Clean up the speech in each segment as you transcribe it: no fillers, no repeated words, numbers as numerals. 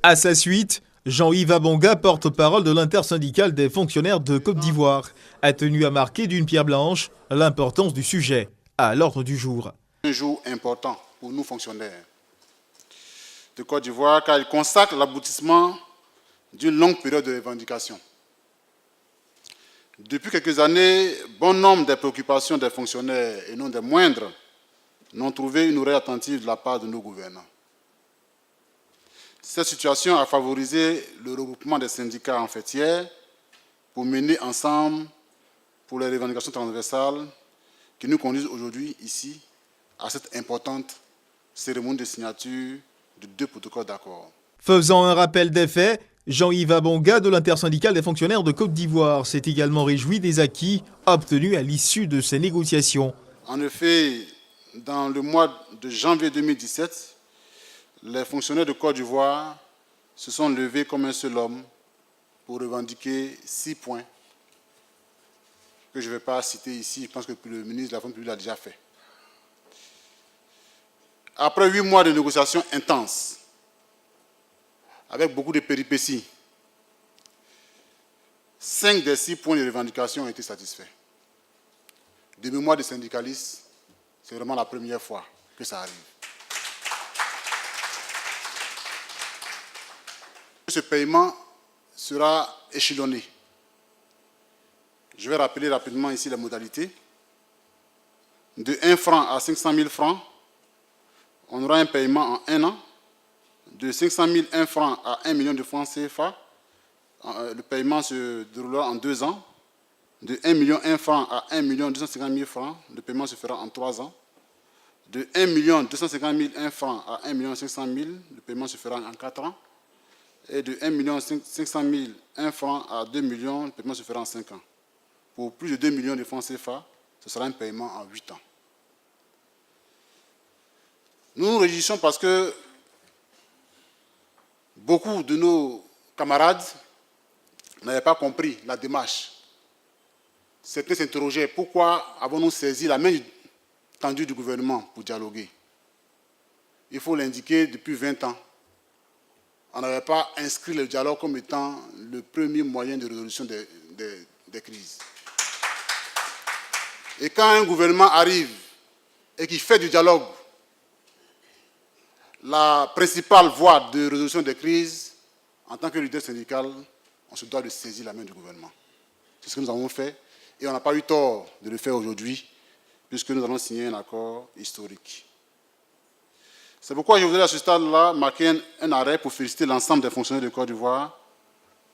À sa suite, Jean-Yves Abonga, porte-parole de l'intersyndicale des fonctionnaires de Côte d'Ivoire, a tenu à marquer d'une pierre blanche l'importance du sujet à l'ordre du jour. Un jour important pour nous fonctionnaires de Côte d'Ivoire car il consacre l'aboutissement d'une longue période de revendication. Depuis quelques années, bon nombre des préoccupations des fonctionnaires, et non des moindres, n'ont trouvé une oreille attentive de la part de nos gouvernants. Cette situation a favorisé le regroupement des syndicats en fêtière pour mener ensemble pour les revendications transversales qui nous conduisent aujourd'hui ici à cette importante cérémonie de signature de 2 protocoles d'accord. Faisant un rappel des faits, Jean-Yves Abonga de l'intersyndicale des fonctionnaires de Côte d'Ivoire s'est également réjoui des acquis obtenus à l'issue de ces négociations. En effet, dans le mois de janvier 2017, les fonctionnaires de Côte d'Ivoire se sont levés comme un seul homme pour revendiquer 6 points que je ne vais pas citer ici, je pense que le ministre de la Fonction publique l'a déjà fait. Après 8 mois de négociations intenses, avec beaucoup de péripéties, 5 des 6 points de revendication ont été satisfaits. De mémoire des syndicalistes, c'est vraiment la première fois que ça arrive. Ce paiement sera échelonné. Je vais rappeler rapidement ici les modalités. De 1 franc à 500 000 francs, on aura un paiement en 1 an. De 500 001 francs à 1 million de francs CFA, le paiement se déroulera en 2 ans. De 1 million 1 francs à 1 million 250 000 francs, le paiement se fera en 3 ans. De 1 million 250 001 francs à 1 million 500 000, le paiement se fera en 4 ans. Et de 1 million 500 001 francs à 2 millions, le paiement se fera en 5 ans. Pour plus de 2 millions de francs CFA, ce sera un paiement en 8 ans. Nous nous réjouissons parce que beaucoup de nos camarades n'avaient pas compris la démarche. Certains s'interrogeaient pourquoi avons-nous saisi la main tendue du gouvernement pour dialoguer. Il faut l'indiquer, depuis 20 ans, on n'avait pas inscrit le dialogue comme étant le premier moyen de résolution des crises. Et quand un gouvernement arrive et qu'il fait du dialogue la principale voie de résolution des crises, en tant que leader syndical, on se doit de saisir la main du gouvernement. C'est ce que nous avons fait et on n'a pas eu tort de le faire aujourd'hui, puisque nous allons signer un accord historique. C'est pourquoi je voudrais à ce stade-là marquer un arrêt pour féliciter l'ensemble des fonctionnaires de Côte d'Ivoire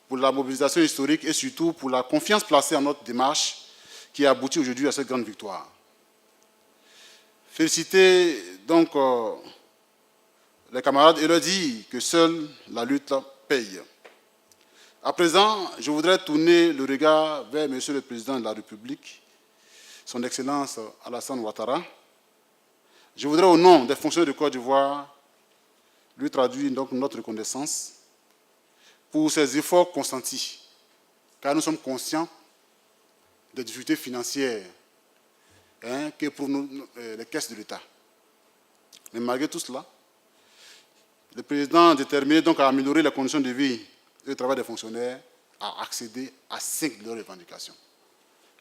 pour la mobilisation historique et surtout pour la confiance placée en notre démarche qui a abouti aujourd'hui à cette grande victoire. Féliciter donc les camarades et leur dire que seule la lutte paye. À présent, je voudrais tourner le regard vers Monsieur le Président de la République, Son Excellence Alassane Ouattara. Je voudrais, au nom des fonctionnaires de Côte d'Ivoire, lui traduire donc notre reconnaissance pour ses efforts consentis, car nous sommes conscients des difficultés financières qu'éprouvent les caisses de l'État. Mais malgré tout cela, le président déterminé donc à améliorer les conditions de vie et de travail des fonctionnaires a accédé à 5 de leurs revendications.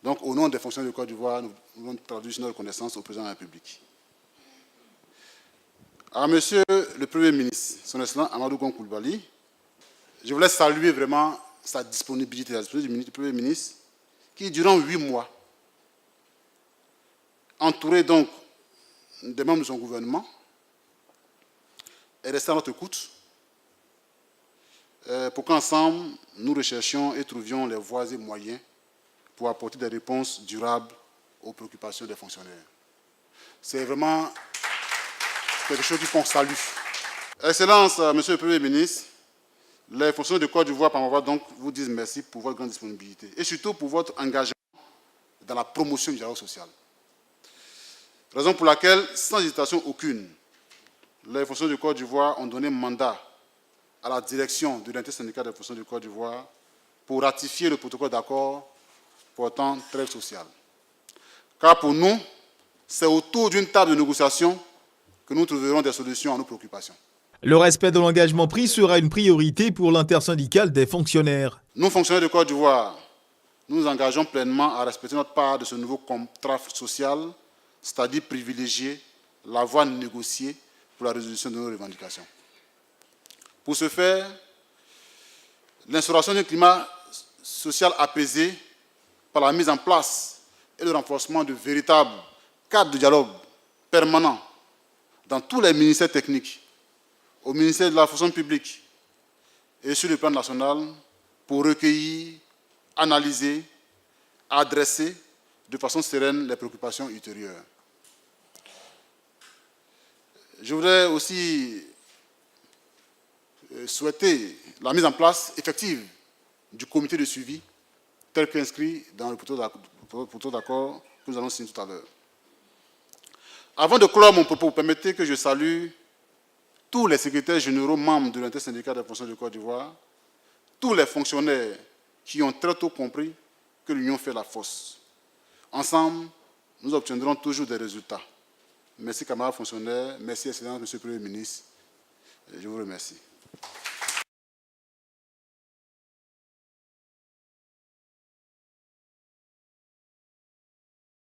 Donc, au nom des fonctionnaires de Côte d'Ivoire, nous voulons traduire notre reconnaissance au président de la République. À Monsieur le Premier ministre, Son Excellence Amadou Gon Coulibaly, je voulais saluer vraiment sa disponibilité, la disponibilité du Premier ministre, qui, durant 8 mois, entouré donc des membres de son gouvernement, est resté à notre écoute pour qu'ensemble, nous recherchions et trouvions les voies et moyens pour apporter des réponses durables aux préoccupations des fonctionnaires. C'est vraiment quelque chose qu'on salue. Excellence, Monsieur le Premier ministre, les fonctionnaires de Côte d'Ivoire, par ma voix, donc, vous disent merci pour votre grande disponibilité et surtout pour votre engagement dans la promotion du dialogue social. Raison pour laquelle, sans hésitation aucune, les fonctionnaires de Côte d'Ivoire ont donné mandat à la direction de l'intersyndicale des fonctionnaires de Côte d'Ivoire pour ratifier le protocole d'accord portant trêve sociale. Car pour nous, c'est autour d'une table de négociation que nous trouverons des solutions à nos préoccupations. Le respect de l'engagement pris sera une priorité pour l'intersyndicale des fonctionnaires. Nous, fonctionnaires de Côte d'Ivoire, nous nous engageons pleinement à respecter notre part de ce nouveau contrat social, c'est-à-dire privilégier la voie négociée pour la résolution de nos revendications. Pour ce faire, l'instauration d'un climat social apaisé par la mise en place et le renforcement de véritables cadres de dialogue permanents dans tous les ministères techniques, au ministère de la fonction publique et sur le plan national pour recueillir, analyser, adresser de façon sereine les préoccupations ultérieures. Je voudrais aussi souhaiter la mise en place effective du comité de suivi tel qu'inscrit dans le protocole d'accord que nous allons signer tout à l'heure. Avant de clore mon propos, permettez que je salue tous les secrétaires généraux membres de l'intersyndicale des fonctionnaires de Côte d'Ivoire, tous les fonctionnaires qui ont très tôt compris que l'union fait la force. Ensemble, nous obtiendrons toujours des résultats. Merci camarades fonctionnaires, merci Excellence, Monsieur le Premier ministre. Je vous remercie.